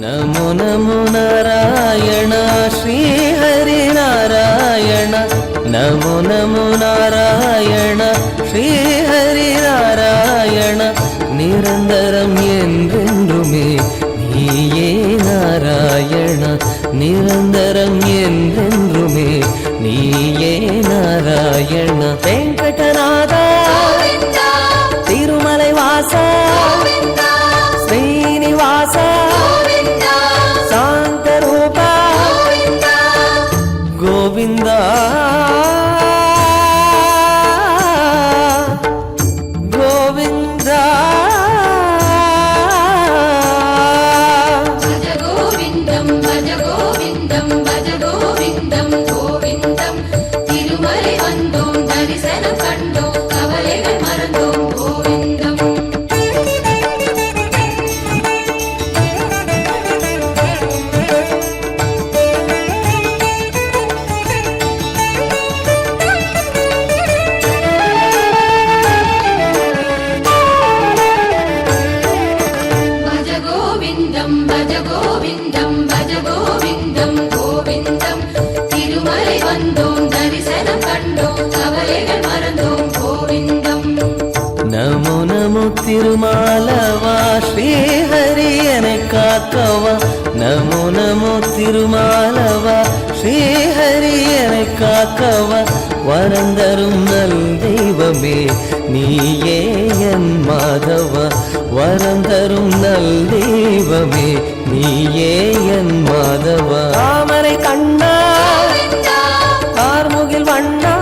नमो नमो नारायण श्री हरि नारायण नमो नमो नारायण श्री हरि नारायण निरंतरम என்றென்றுமே நீயே நாராயண நிரந்தரம் என்றென்றுமே நீயே நாராயண வெங்கடநாதா திருமலை வாசா ஸ்ரீனிவாசா சாந்தரூபா கோவிந்தா கோவிந்தா भज गोविन्दं भज गोविन्दं गोविन्दं तिरुमलै वन्दों दरिसनं कण्डों कवलेगळ मरन्दों गोविन्दम् भज गोविन्दं भज गोविन्दं गोविन्दं तिरुमलै वन्दों दरिसनं कण्डों कवलेगळ मरन्दों गोविन्दम् नमो नमो तिरुमालवा श्री हरि एनै काக்கவா नमो नमो तिरुमालवा श्री हरि एनै காக்கவா வரந்தரும் நல் தெய்வமே நீயே என் மாதவா வரந்தரும் நல் தெய்வமே நீயே என் மாதவா தாமரை கண்ணா ஆர்முகில் வண்ணா